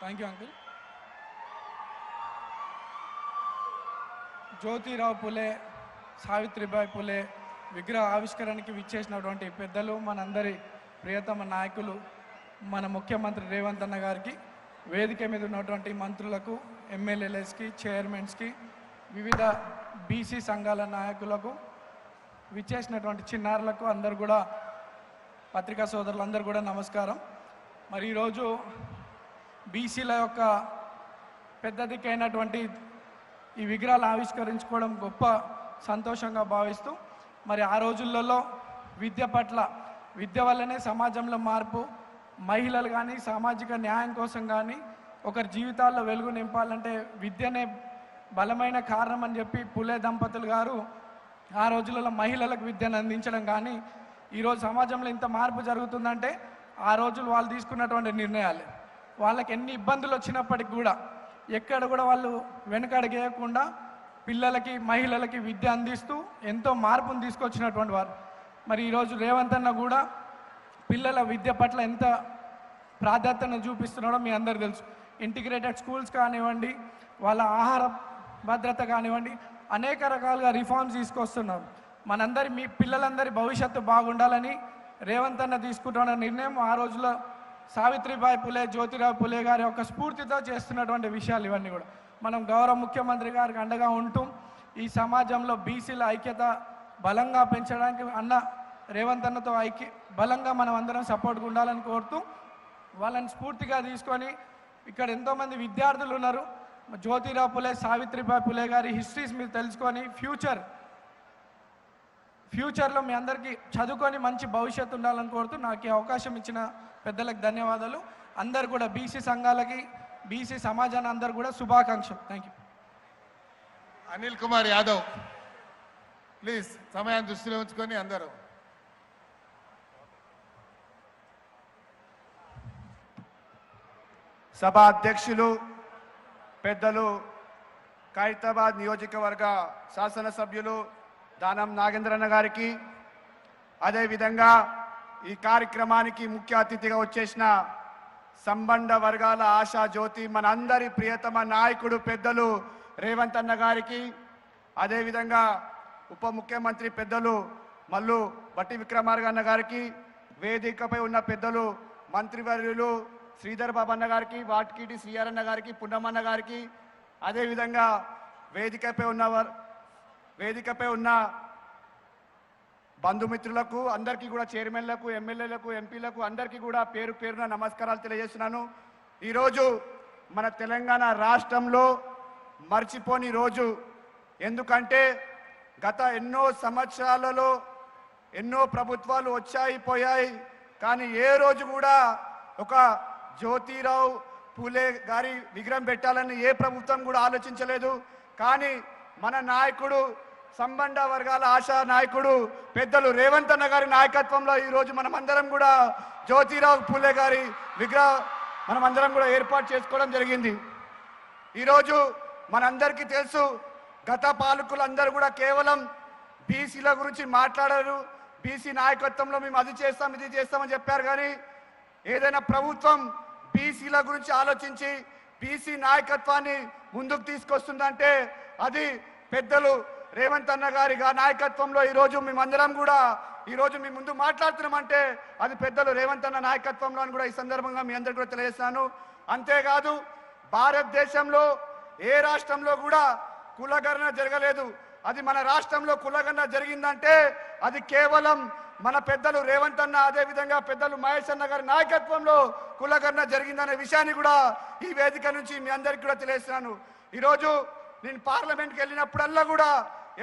Thank you uncle. Jyotirao Phule, Savitribai Phule విగ్రహ ఆవిష్కరణకి విచ్చేసినటువంటి పెద్దలు, మనందరి ప్రియతమ నాయకులు, మన ముఖ్యమంత్రి రేవంత్ అన్న గారికి, వేదిక మీద ఉన్నటువంటి మంత్రులకు, ఎమ్మెల్యేలకి, చైర్మన్స్కి, వివిధ బీసీ సంఘాల నాయకులకు, విచ్చేసినటువంటి చిన్నారులకు అందరు కూడా, పత్రికా సోదరులందరూ కూడా నమస్కారం. మరి ఈరోజు బీసీల యొక్క పెద్ద దిక్కైనటువంటి ఈ విగ్రహాలు ఆవిష్కరించుకోవడం గొప్ప సంతోషంగా భావిస్తూ, మరి ఆ రోజులలో విద్య పట్ల, విద్య వల్లనే సమాజంలో మార్పు, మహిళలు కానీ సామాజిక న్యాయం కోసం కానీ ఒకరి జీవితాల్లో వెలుగు నింపాలంటే విద్యనే బలమైన కారణం అని చెప్పి పులే దంపతులు గారు ఆ రోజులలో మహిళలకు విద్యను అందించడం కానీ, ఈరోజు సమాజంలో ఇంత మార్పు జరుగుతుందంటే ఆ రోజులు వాళ్ళు తీసుకున్నటువంటి నిర్ణయాలు. వాళ్ళకి ఎన్ని ఇబ్బందులు వచ్చినప్పటికి కూడా ఎక్కడ కూడా వాళ్ళు వెనకడుగేయకుండా పిల్లలకి, మహిళలకి విద్య అందిస్తూ ఎంతో మార్పును తీసుకొచ్చినటువంటి వారు. మరి ఈరోజు రేవంత్ అన్న కూడా పిల్లల విద్య పట్ల ఎంత ప్రాధాన్యతను చూపిస్తున్నాడో మీ అందరు తెలుసు. ఇంటిగ్రేటెడ్ స్కూల్స్ కానివ్వండి, వాళ్ళ ఆహార భద్రత కానివ్వండి, అనేక రకాలుగా రిఫార్మ్స్ తీసుకొస్తున్నారు. మనందరి, మీ పిల్లలందరి భవిష్యత్తు బాగుండాలని రేవంత్ అన్న తీసుకుంటున్న నిర్ణయం ఆ రోజుల్లో సావిత్రిబాయి పులే, జ్యోతిరావు పులే గారి యొక్క స్ఫూర్తితో చేస్తున్నటువంటి విషయాలు ఇవన్నీ కూడా. మనం గౌరవ ముఖ్యమంత్రి గారికి అండగా ఉంటూ ఈ సమాజంలో బీసీల ఐక్యత బలంగా పెంచడానికి అన్న రేవంత్ అన్నతో బలంగా మనం అందరం సపోర్ట్గా ఉండాలని కోరుతూ, వాళ్ళని స్ఫూర్తిగా తీసుకొని ఇక్కడ ఎంతోమంది విద్యార్థులు ఉన్నారు. జ్యోతిరావు పులే, సావిత్రిబాయి పులే గారి హిస్టరీస్ మీరు తెలుసుకొని ఫ్యూచర్లో మీ అందరికీ చదువుకొని మంచి భవిష్యత్తు ఉండాలని కోరుతూ నాకు ఈ అవకాశం ఇచ్చిన పెద్దలకు ధన్యవాదాలు. అందరు కూడా బీసీ సంఘాలకి, బీసీ సమాజాన్ని అందరు కూడా శుభాకాంక్షలు. Thank you. Anil Kumar Yadav please సమయాన్ని దృష్టిలో ఉంచుకొని అందరూ. సభా అధ్యక్షులు పెద్దలు, ఖైరతాబాద్ నియోజకవర్గ శాసనసభ్యులు దానం నాగేంద్రన్న గారికి, అదేవిధంగా ఈ కార్యక్రమానికి ముఖ్య అతిథిగా వచ్చేసిన సంబంధ వర్గాల ఆశా జ్యోతి, మనందరి ప్రియతమ నాయకుడు పెద్దలు రేవంత్ అన్న గారికి, అదేవిధంగా ఉప ముఖ్యమంత్రి పెద్దలు మల్లు బట్టి విక్రమార్క అన్న గారికి, వేదికపై ఉన్న పెద్దలు మంత్రివర్యులు శ్రీధర్ బాబు అన్న గారికి, వాటికిటి శ్రీఆర్ అన్న గారికి, పున్నమన్న గారికి, అదేవిధంగా వేదికపై ఉన్న బంధుమిత్రులకు అందరికీ కూడా, చైర్మన్లకు, ఎమ్మెల్యేలకు, ఎంపీలకు అందరికీ కూడా పేరు పేరున నమస్కారాలు తెలియజేస్తున్నాను. ఈరోజు మన తెలంగాణ రాష్ట్రంలో మర్చిపోని రోజు. ఎందుకంటే గత ఎన్నో సంవత్సరాలలో ఎన్నో ప్రభుత్వాలు వచ్చాయి, పోయాయి, కానీ ఏ రోజు కూడా ఒక జ్యోతిరావు పులే గారి విగ్రహం పెట్టాలని ఏ ప్రభుత్వం కూడా ఆలోచించలేదు. కానీ మన నాయకుడు, సంబంధ వర్గాల ఆశా నాయకుడు పెద్దలు రేవంత్ అన్న గారి నాయకత్వంలో ఈరోజు మనమందరం కూడా జ్యోతిరావు పులే గారి విగ్రహం మనమందరం కూడా ఏర్పాటు చేసుకోవడం జరిగింది. ఈరోజు మనందరికీ తెలుసు, గత పాలకులందరూ కూడా కేవలం బీసీల గురించి మాట్లాడారు. బీసీ నాయకత్వంలో మేము అది చేస్తాం, ఇది చేస్తామని చెప్పారు. కానీ ఏదైనా ప్రభుత్వం బీసీల గురించి ఆలోచించి బీసీ నాయకత్వాన్ని ముందుకు తీసుకొస్తుందంటే అది పెద్దలు రేవంత్ అన్న గారి నాయకత్వంలో ఈరోజు మేమందరం కూడా ఈరోజు మీ ముందు మాట్లాడుతున్నామంటే అది పెద్దలు రేవంత్ అన్న నాయకత్వంలో అని కూడా ఈ సందర్భంగా మీ అందరికీ కూడా తెలియజేస్తాను. అంతేకాదు, భారతదేశంలో ఏ రాష్ట్రంలో కూడా కులగణన జరగలేదు. అది మన రాష్ట్రంలో కులగణన జరిగిందంటే అది కేవలం మన పెద్దలు రేవంత్ అన్న, అదేవిధంగా పెద్దలు మహేష్ అన్న గారి నాయకత్వంలో కులగణన జరిగిందనే విషయాన్ని కూడా ఈ వేదిక నుంచి మీ అందరికీ కూడా తెలియజేస్తున్నాను. ఈరోజు నేను పార్లమెంట్కి వెళ్ళినప్పుడల్లా కూడా,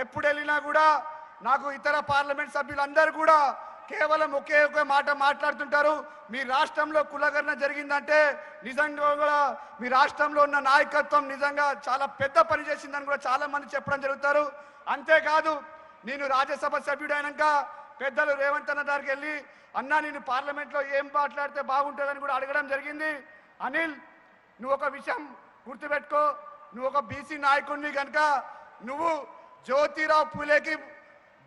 ఎప్పుడు వెళ్ళినా కూడా నాకు ఇతర పార్లమెంట్ సభ్యులందరూ కూడా కేవలం ఒకే ఒక మాట మాట్లాడుతుంటారు. మీ రాష్ట్రంలో కులగణన జరిగిందంటే నిజంగా కూడా మీ రాష్ట్రంలో ఉన్న నాయకత్వం నిజంగా చాలా పెద్ద పని చేసిందని కూడా చాలా మంది చెప్పడం జరుగుతారు. అంతేకాదు, నేను రాజ్యసభ సభ్యుడైనాక పెద్దలు రేవంత్ అన్న దగ్గరికి వెళ్ళి, అన్నా నేను పార్లమెంట్లో ఏం మాట్లాడితే బాగుంటుందని కూడా అడగడం జరిగింది. అనిల్, నువ్వు ఒక విషయం గుర్తుపెట్టుకో, నువ్వు ఒక బీసీ నాయకుడిని కనుక నువ్వు జ్యోతిరావు పులేకి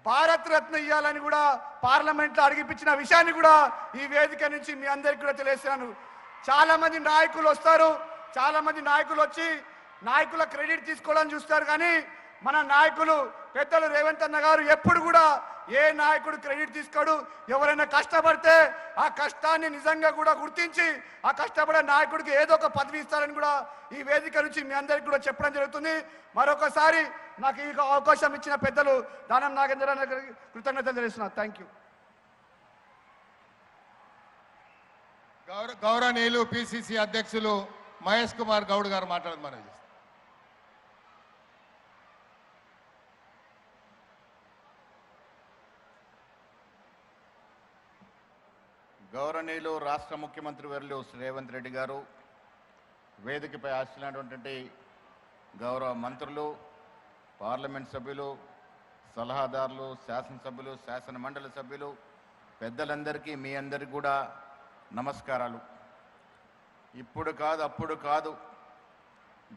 భారత్ రత్న ఇవ్వాలని కూడా పార్లమెంట్లో అడిగిపించిన విషయాన్ని కూడా ఈ వేదిక నుంచి మీ అందరికీ కూడా తెలియజేస్తాను. చాలా మంది నాయకులు వస్తారు, చాలా మంది నాయకులు వచ్చి నాయకుల క్రెడిట్ తీసుకోవాలని చూస్తారు, కానీ మన నాయకులు పెద్దలు రేవంత్ అన్న గారు ఎప్పుడు కూడా ఏ నాయకుడు క్రెడిట్ తీసుకోడు. ఎవరైనా కష్టపడితే ఆ కష్టాన్ని నిజంగా కూడా గుర్తించి ఆ కష్టపడే నాయకుడికి ఏదో ఒక పదవి ఇస్తారని కూడా ఈ వేదిక నుంచి మీ అందరికీ కూడా చెప్పడం జరుగుతుంది. మరొకసారి నాకు ఈ అవకాశం ఇచ్చిన పెద్దలు దానం నాగేంద్ర గారికి కృతజ్ఞతలు తెలుస్తున్నాను. Thank you. గౌరవనీయులు పిసిసి అధ్యక్షులు మహేష్ కుమార్ గౌడ్ గారు మాట్లాడమని. గౌరవనీయులు రాష్ట్ర ముఖ్యమంత్రి వర్యులు రేవంత్ రెడ్డి గారు, వేదికపై ఆశించినటువంటి గౌరవ మంత్రులు, పార్లమెంట్ సభ్యులు, సలహాదారులు, శాసనసభ్యులు, శాసన మండలి సభ్యులు, పెద్దలందరికీ మీ అందరికీ కూడా నమస్కారాలు. ఇప్పుడు కాదు అప్పుడు కాదు,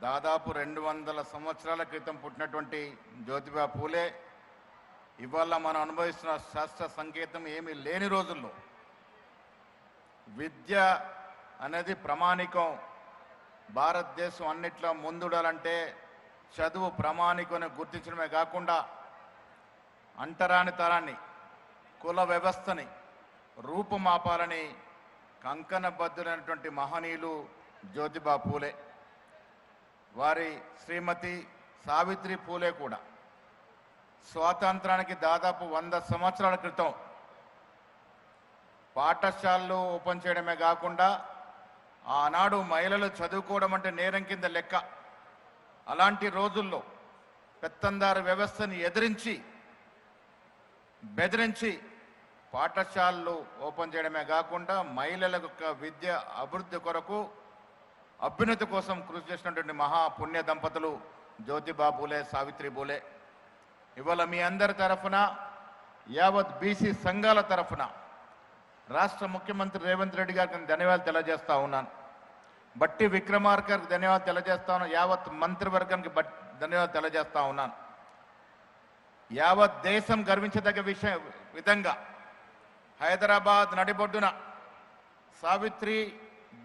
దాదాపు 200 సంవత్సరాల క్రితం పుట్టినటువంటి జ్యోతిబా పూలే ఇవాళ మనం అనుభవిస్తున్న శాస్త్ర సంకేతం ఏమీ లేని రోజుల్లో విద్య అనేది ప్రామాణికం, భారతదేశం అన్నిట్లో ముందుడాలంటే చదువు ప్రామాణికం గుర్తించడమే కాకుండా అంటరాని తరాన్ని, కుల వ్యవస్థని రూపుమాపాలని కంకణబద్ధులైనటువంటి మహనీయులు జ్యోతిబా పూలే. వారి శ్రీమతి సావిత్రి పూలే కూడా స్వాతంత్రానికి దాదాపు 100 సంవత్సరాల క్రితం పాఠశాలలు ఓపెన్ చేయడమే కాకుండా ఆనాడు మహిళలు చదువుకోవడం అంటే నేరం కింద లెక్క. అలాంటి రోజుల్లో పెత్తందారు వ్యవస్థని బెదిరించి పాఠశాలలు ఓపెన్ చేయడమే కాకుండా మహిళల యొక్క విద్య అభివృద్ధి కొరకు, అభ్యున్నతి కోసం కృషి చేసినటువంటి మహాపుణ్య దంపతులు జ్యోతిబా పూలే, సావిత్రి పూలే. ఇవాళ మీ అందరి తరఫున, యావత్ బీసీ సంఘాల తరఫున రాష్ట్ర ముఖ్యమంత్రి రేవంత్ రెడ్డి గారికి ధన్యవాదాలు తెలియజేస్తా ఉన్నాను. బట్టి విక్రమార్క గారికి ధన్యవాదాలు తెలియజేస్తా ఉన్నాను. యావత్ మంత్రివర్గానికి ధన్యవాదాలు తెలియజేస్తా ఉన్నాను. యావత్ దేశం గర్వించదగ్గ విధంగా హైదరాబాద్ నడిబొడ్డున సావిత్రి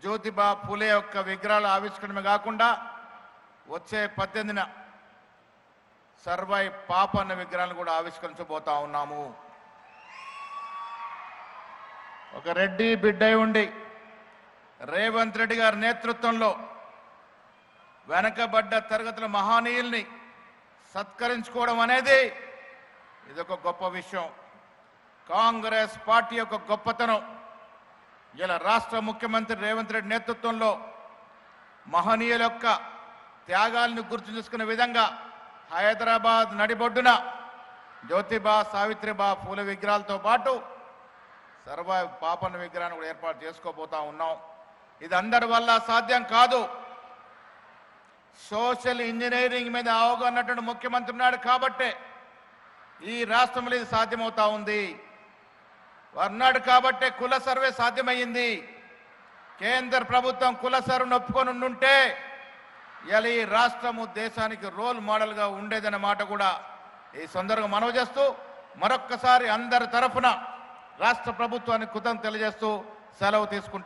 జ్యోతిబా పూలే యొక్క విగ్రహాల ఆవిష్కరణమే కాకుండా వచ్చే 18న సర్వై పాప అన్న విగ్రహాలను కూడా ఆవిష్కరించబోతా ఉన్నాము. ఒక రెడ్డి బిడ్డై ఉండి రేవంత్ రెడ్డి గారి నేతృత్వంలో వెనకబడ్డ తరగతుల మహనీయుల్ని సత్కరించుకోవడం అనేది ఇదొక గొప్ప విషయం. కాంగ్రెస్ పార్టీ యొక్క గొప్పతనం ఇలా రాష్ట్ర ముఖ్యమంత్రి రేవంత్ రెడ్డి నేతృత్వంలో మహనీయుల యొక్క త్యాగాలను గుర్తు చేసుకునే విధంగా హైదరాబాద్ నడిబొడ్డున జ్యోతిబా, సావిత్రిబా పూల విగ్రహాలతో పాటు సర్వై పాపన్న విగ్రహాన్ని కూడా ఏర్పాటు చేసుకోబోతా ఉన్నాం. ఇది అందరి వల్ల సాధ్యం కాదు. సోషల్ ఇంజనీరింగ్ మీద అవగాహన ఉన్నటువంటి ముఖ్యమంత్రి ఉన్నాడు కాబట్టే ఈ రాష్ట్రంలో ఇది సాధ్యమవుతా ఉంది. ఉన్నాడు కాబట్టే కుల సర్వే సాధ్యమైంది. కేంద్ర ప్రభుత్వం కుల సర్వేను ఒప్పుకొని ఉంటే ఇలా ఈ రాష్ట్రము దేశానికి రోల్ మోడల్గా ఉండేదన్న మాట కూడా ఈ సందర్భంగా మనవి చేస్తూ మరొక్కసారి అందరి తరఫున రాష్ట్ర ప్రభుత్వానికి కృతజ్ఞతలు తెలియజేస్తూ సెలవు తీసుకుంటా.